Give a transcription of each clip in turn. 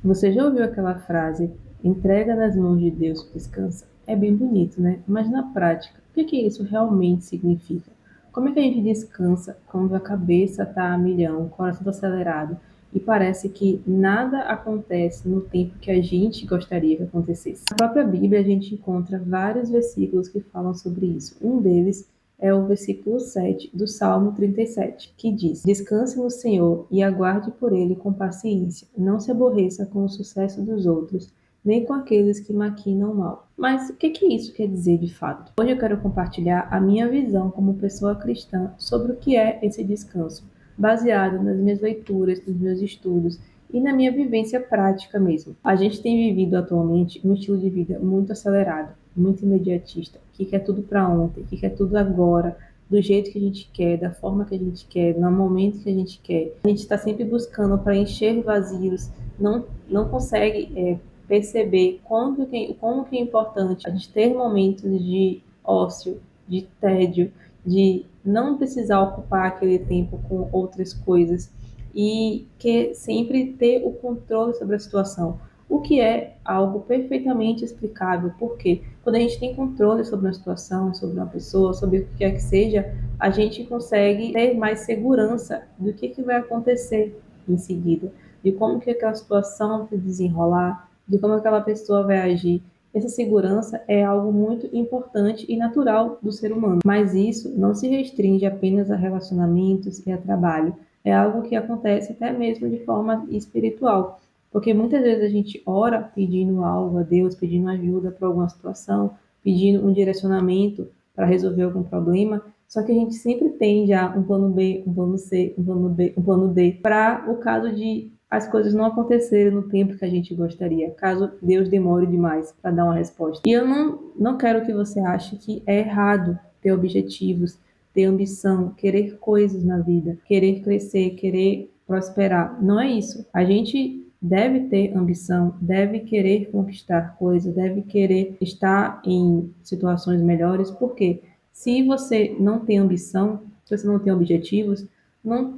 Você já ouviu aquela frase, entrega nas mãos de Deus, descansa? É bem bonito, né? Mas na prática, o que que isso realmente significa? Como é que a gente descansa quando a cabeça está a milhão, o coração está acelerado e parece que nada acontece no tempo que a gente gostaria que acontecesse? Na própria Bíblia, a gente encontra vários versículos que falam sobre isso. Um deles é o versículo 7 do Salmo 37, que diz: Descanse no Senhor e aguarde por ele com paciência. Não se aborreça com o sucesso dos outros, nem com aqueles que maquinam mal. Mas o que isso quer dizer de fato? Hoje eu quero compartilhar a minha visão como pessoa cristã sobre o que é esse descanso, baseado nas minhas leituras, nos meus estudos e na minha vivência prática mesmo. A gente tem vivido atualmente um estilo de vida muito acelerado, muito imediatista, que quer tudo para ontem, que quer tudo agora, do jeito que a gente quer, da forma que a gente quer, no momento que a gente quer. A gente está sempre buscando preencher vazios, não consegue perceber como que é importante a gente ter momentos de ócio, de tédio, de não precisar ocupar aquele tempo com outras coisas e que sempre ter o controle sobre a situação, o que é algo perfeitamente explicável, porque quando a gente tem controle sobre uma situação, sobre uma pessoa, sobre o que quer que seja, a gente consegue ter mais segurança do que vai acontecer em seguida, de como que aquela situação vai desenrolar, de como aquela pessoa vai agir. Essa segurança é algo muito importante e natural do ser humano, mas isso não se restringe apenas a relacionamentos e a trabalho. É algo que acontece até mesmo de forma espiritual, porque muitas vezes a gente ora pedindo algo a Deus, pedindo ajuda para alguma situação, pedindo um direcionamento para resolver algum problema, só que a gente sempre tem já um plano B, um plano C, um plano B, um plano D, para o caso de as coisas não acontecerem no tempo que a gente gostaria, caso Deus demore demais para dar uma resposta. E eu não quero que você ache que é errado ter objetivos, ter ambição, querer coisas na vida, querer crescer, querer prosperar. Não é isso. A gente deve ter ambição, deve querer conquistar coisas, deve querer estar em situações melhores, porque se você não tem ambição, se você não tem objetivos,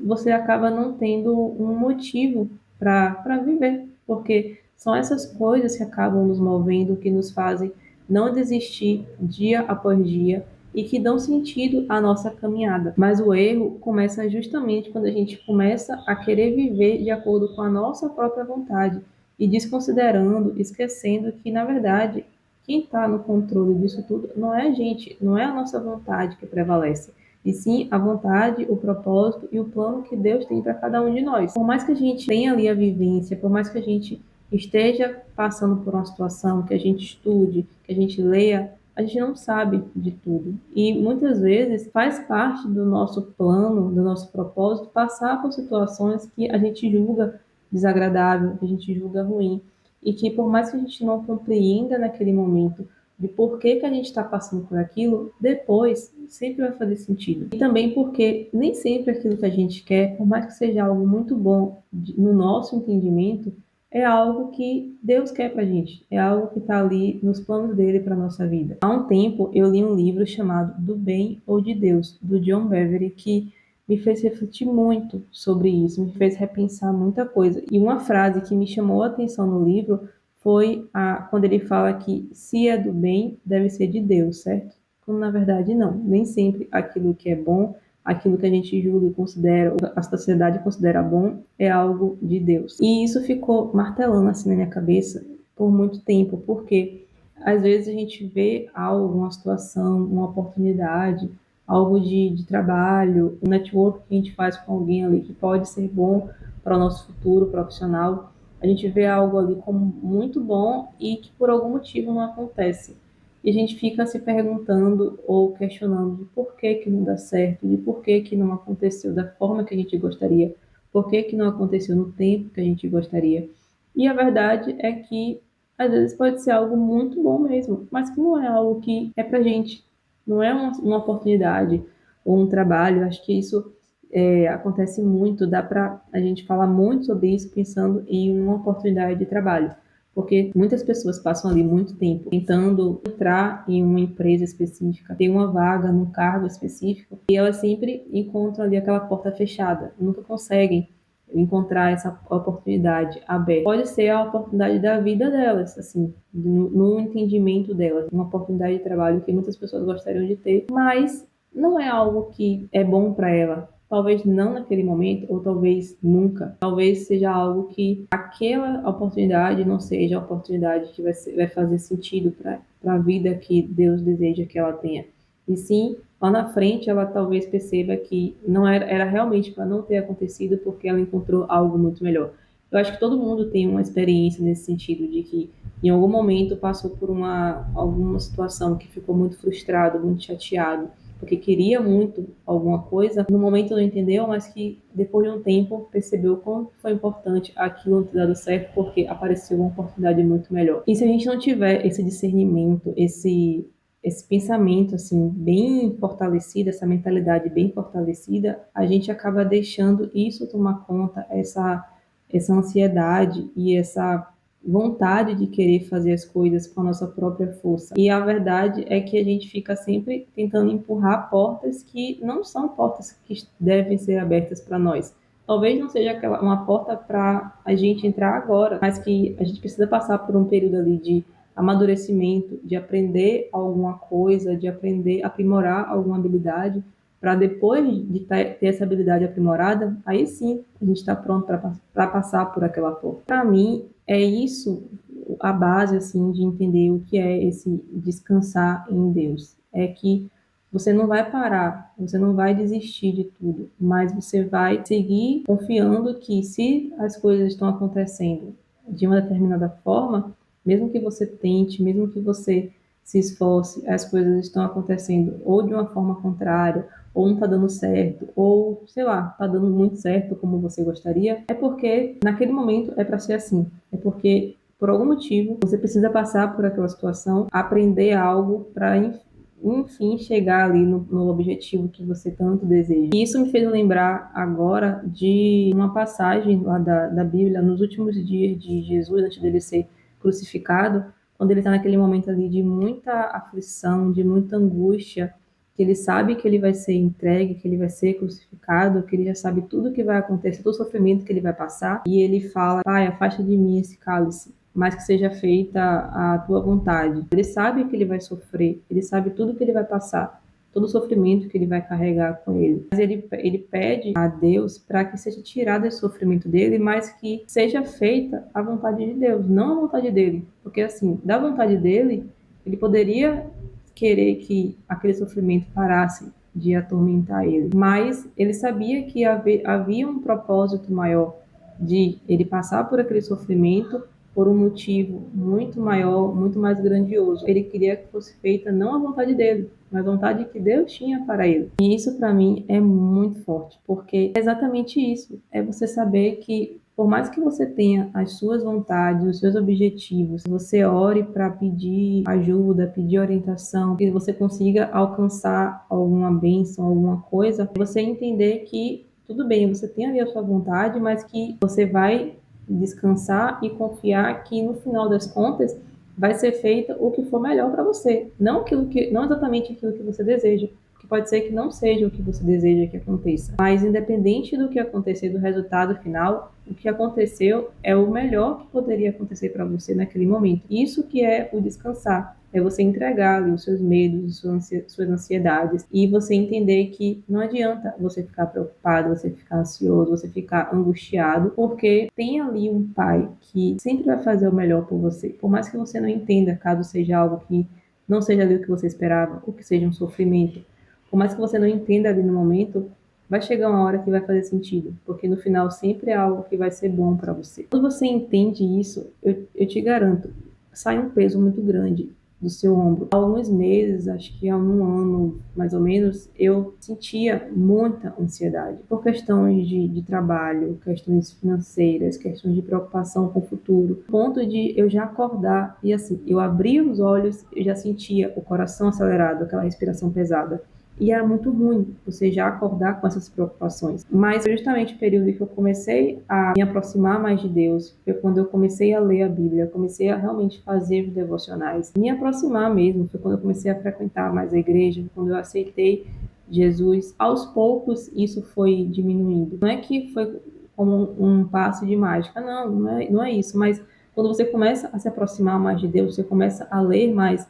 você acaba não tendo um motivo para viver, porque são essas coisas que acabam nos movendo, que nos fazem não desistir dia após dia e que dão sentido à nossa caminhada. Mas o erro começa justamente quando a gente começa a querer viver de acordo com a nossa própria vontade e desconsiderando, esquecendo que, na verdade, quem está no controle disso tudo não é a gente, não é a nossa vontade que prevalece, e sim a vontade, o propósito e o plano que Deus tem para cada um de nós. Por mais que a gente tenha ali a vivência, por mais que a gente esteja passando por uma situação, que a gente estude, que a gente leia, a gente não sabe de tudo. E muitas vezes faz parte do nosso plano, do nosso propósito, passar por situações que a gente julga desagradável, que a gente julga ruim. E que por mais que a gente não compreenda naquele momento de por que a gente está passando por aquilo, depois sempre vai fazer sentido. E também porque nem sempre aquilo que a gente quer, por mais que seja algo muito bom no nosso entendimento, é algo que Deus quer pra gente, é algo que está ali nos planos dele para nossa vida. Há um tempo eu li um livro chamado Do Bem ou de Deus, do John Bevere, que me fez refletir muito sobre isso, me fez repensar muita coisa. E uma frase que me chamou a atenção no livro foi quando ele fala que se é do bem, deve ser de Deus, certo? Quando na verdade não, nem sempre aquilo que é bom, aquilo que a gente julga e considera, a sociedade considera bom, é algo de Deus. E isso ficou martelando assim na minha cabeça por muito tempo, porque às vezes a gente vê algo, uma situação, uma oportunidade, algo de trabalho, um network que a gente faz com alguém ali que pode ser bom para o nosso futuro profissional. A gente vê algo ali como muito bom e que por algum motivo não acontece. E a gente fica se perguntando ou questionando de por que não dá certo, de por que não aconteceu da forma que a gente gostaria, por que não aconteceu no tempo que a gente gostaria. E a verdade é que às vezes pode ser algo muito bom mesmo, mas que não é algo que é pra gente, não é uma oportunidade ou um trabalho. Acho que isso acontece muito, dá para a gente falar muito sobre isso pensando em uma oportunidade de trabalho, porque muitas pessoas passam ali muito tempo tentando entrar em uma empresa específica, ter uma vaga num cargo específico, e elas sempre encontram ali aquela porta fechada, nunca conseguem encontrar essa oportunidade aberta. Pode ser a oportunidade da vida delas, assim, no entendimento delas, uma oportunidade de trabalho que muitas pessoas gostariam de ter, mas não é algo que é bom para ela. Talvez não naquele momento, ou talvez nunca. Talvez seja algo que aquela oportunidade não seja a oportunidade que vai fazer sentido para a vida que Deus deseja que ela tenha. E sim, lá na frente ela talvez perceba que não era realmente para não ter acontecido porque ela encontrou algo muito melhor. Eu acho que todo mundo tem uma experiência nesse sentido de que em algum momento passou por alguma situação que ficou muito frustrado, muito chateado, porque queria muito alguma coisa, no momento não entendeu, mas que depois de um tempo percebeu como foi importante aquilo não ter dado certo porque apareceu uma oportunidade muito melhor. E se a gente não tiver esse discernimento, esse pensamento assim bem fortalecido, essa mentalidade bem fortalecida, a gente acaba deixando isso tomar conta, essa ansiedade e essa vontade de querer fazer as coisas com a nossa própria força. E a verdade é que a gente fica sempre tentando empurrar portas que não são portas que devem ser abertas para nós. Talvez não seja uma porta para a gente entrar agora, mas que a gente precisa passar por um período ali de amadurecimento, de aprender alguma coisa, de aprender, aprimorar alguma habilidade, para depois de ter essa habilidade aprimorada, aí sim a gente está pronto para passar por aquela porta. Para mim, é isso a base assim de entender o que é esse descansar em Deus. É que você não vai parar, você não vai desistir de tudo, mas você vai seguir confiando que se as coisas estão acontecendo de uma determinada forma, mesmo que você tente, mesmo que você se esforce, as coisas estão acontecendo ou de uma forma contrária, ou não está dando certo, ou sei lá, está dando muito certo como você gostaria, é porque naquele momento é para ser assim. É porque por algum motivo você precisa passar por aquela situação, aprender algo para enfim chegar ali no objetivo que você tanto deseja. E isso me fez lembrar agora de uma passagem lá da Bíblia, nos últimos dias de Jesus, antes dele ser crucificado, quando ele está naquele momento ali de muita aflição, de muita angústia, que ele sabe que ele vai ser entregue, que ele vai ser crucificado, que ele já sabe tudo o que vai acontecer, todo o sofrimento que ele vai passar, e ele fala: Pai, afasta de mim esse cálice, mas que seja feita a tua vontade. Ele sabe que ele vai sofrer, ele sabe tudo que ele vai passar, todo o sofrimento que ele vai carregar com ele. Mas ele pede a Deus para que seja tirado esse sofrimento dele, mas que seja feita a vontade de Deus, não a vontade dele. Porque assim, da vontade dele, ele poderia querer que aquele sofrimento parasse de atormentar ele. Mas ele sabia que havia um propósito maior de ele passar por aquele sofrimento por um motivo muito maior, muito mais grandioso. Ele queria que fosse feita não a vontade dele, mas a vontade que Deus tinha para ele. E isso para mim é muito forte, porque é exatamente isso, é você saber que por mais que você tenha as suas vontades, os seus objetivos, você ore para pedir ajuda, pedir orientação, que você consiga alcançar alguma bênção, alguma coisa, você entender que tudo bem, você tem ali a sua vontade, mas que você vai descansar e confiar que no final das contas vai ser feita o que for melhor para você, não exatamente aquilo que você deseja, que pode ser que não seja o que você deseja que aconteça, mas independente do que acontecer, do resultado final, o que aconteceu é o melhor que poderia acontecer para você naquele momento. Isso que é o descansar. É você entregar ali os seus medos, suas ansiedades e você entender que não adianta você ficar preocupado, você ficar ansioso, você ficar angustiado, porque tem ali um pai que sempre vai fazer o melhor por você. Por mais que você não entenda, caso seja algo que não seja ali o que você esperava, ou que seja um sofrimento, por mais que você não entenda ali no momento, vai chegar uma hora que vai fazer sentido, porque no final sempre é algo que vai ser bom para você. Quando você entende isso, eu te garanto, sai um peso muito grande do seu ombro. Há alguns meses, acho que há um ano mais ou menos, eu sentia muita ansiedade por questões de trabalho, questões financeiras, questões de preocupação com o futuro, ponto de eu já acordar e assim, eu abria os olhos, eu já sentia o coração acelerado, aquela respiração pesada. E era muito ruim você já acordar com essas preocupações. Mas foi justamente o período que eu comecei a me aproximar mais de Deus, foi quando eu comecei a ler a Bíblia, comecei a realmente fazer os devocionais, me aproximar mesmo, foi quando eu comecei a frequentar mais a igreja, quando eu aceitei Jesus. Aos poucos isso foi diminuindo. Não é que foi como um passe de mágica. Não é isso. Mas quando você começa a se aproximar mais de Deus, você começa a ler mais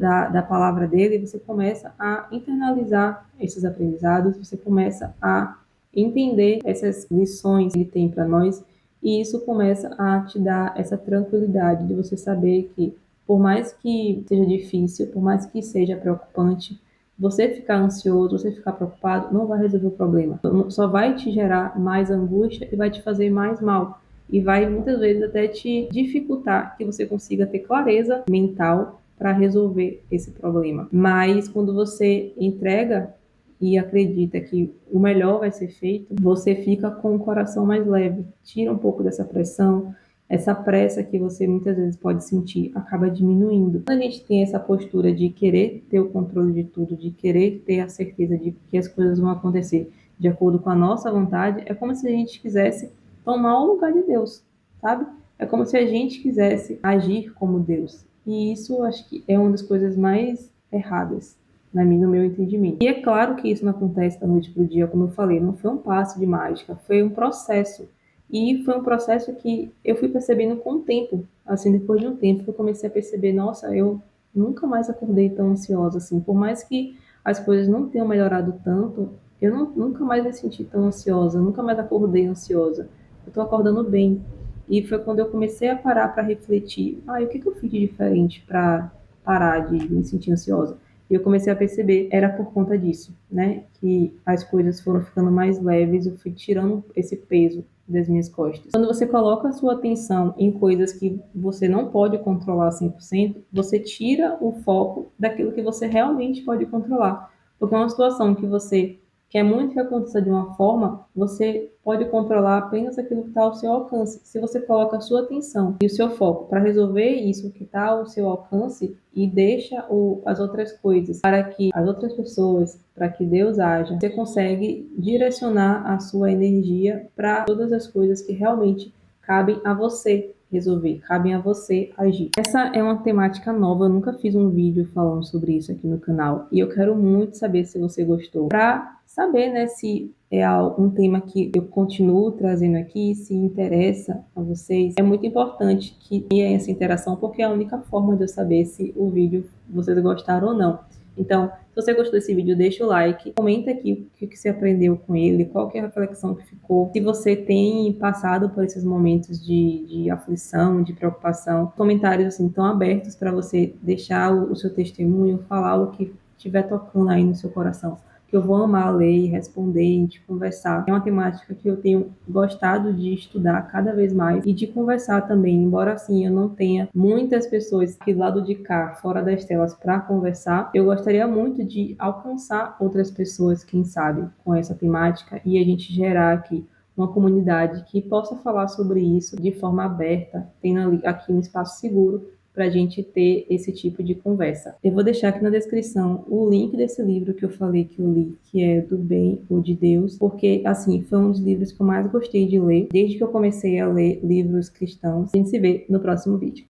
da palavra dele, você começa a internalizar esses aprendizados, você começa a entender essas lições que ele tem para nós, e isso começa a te dar essa tranquilidade de você saber que, por mais que seja difícil, por mais que seja preocupante, você ficar ansioso, você ficar preocupado, não vai resolver o problema. Só vai te gerar mais angústia e vai te fazer mais mal. E vai muitas vezes até te dificultar que você consiga ter clareza mental para resolver esse problema. Mas quando você entrega e acredita que o melhor vai ser feito, você fica com o coração mais leve, tira um pouco dessa pressão, essa pressa que você muitas vezes pode sentir acaba diminuindo. Quando a gente tem essa postura de querer ter o controle de tudo, de querer ter a certeza de que as coisas vão acontecer de acordo com a nossa vontade, é como se a gente quisesse tomar o lugar de Deus, sabe? É como se a gente quisesse agir como Deus. E isso acho que é uma das coisas mais erradas no meu entendimento. E é claro que isso não acontece da noite para o dia, como eu falei, não foi um passe de mágica, foi um processo. E foi um processo que eu fui percebendo com o tempo. Assim, depois de um tempo, eu comecei a perceber, nossa, eu nunca mais acordei tão ansiosa assim. Por mais que as coisas não tenham melhorado tanto, eu nunca mais me senti tão ansiosa, nunca mais acordei ansiosa. Eu estou acordando bem. E foi quando eu comecei a parar para refletir, o que eu fiz de diferente para parar de me sentir ansiosa? E eu comecei a perceber, era por conta disso, né? Que as coisas foram ficando mais leves, eu fui tirando esse peso das minhas costas. Quando você coloca a sua atenção em coisas que você não pode controlar 100%, você tira o foco daquilo que você realmente pode controlar. Porque é uma situação que você quer muito que aconteça de uma forma, você pode controlar apenas aquilo que está ao seu alcance. Se você coloca a sua atenção e o seu foco para resolver isso que está ao seu alcance e deixa as outras coisas para que as outras pessoas, para que Deus haja, você consegue direcionar a sua energia para todas as coisas que realmente cabem a você resolver, cabem a você agir. Essa é uma temática nova, eu nunca fiz um vídeo falando sobre isso aqui no canal e eu quero muito saber se você gostou. Para saber, né, se é um tema que eu continuo trazendo aqui, se interessa a vocês, é muito importante que tenha essa interação, porque é a única forma de eu saber se o vídeo vocês gostaram ou não. Então, se você gostou desse vídeo, deixa o like, comenta aqui o que você aprendeu com ele, qual que é a reflexão que ficou, se você tem passado por esses momentos de aflição, de preocupação. Comentários assim estão abertos para você deixar o seu testemunho, falar o que estiver tocando aí no seu coração, que eu vou amar ler e responder, e de conversar. É uma temática que eu tenho gostado de estudar cada vez mais e de conversar também, embora assim eu não tenha muitas pessoas aqui do lado de cá, fora das telas, para conversar, eu gostaria muito de alcançar outras pessoas, quem sabe, com essa temática e a gente gerar aqui uma comunidade que possa falar sobre isso de forma aberta, tendo aqui um espaço seguro para a gente ter esse tipo de conversa. Eu vou deixar aqui na descrição o link desse livro que eu falei que eu li, que é Do Bem ou de Deus, porque, assim, foi um dos livros que eu mais gostei de ler desde que eu comecei a ler livros cristãos. A gente se vê no próximo vídeo.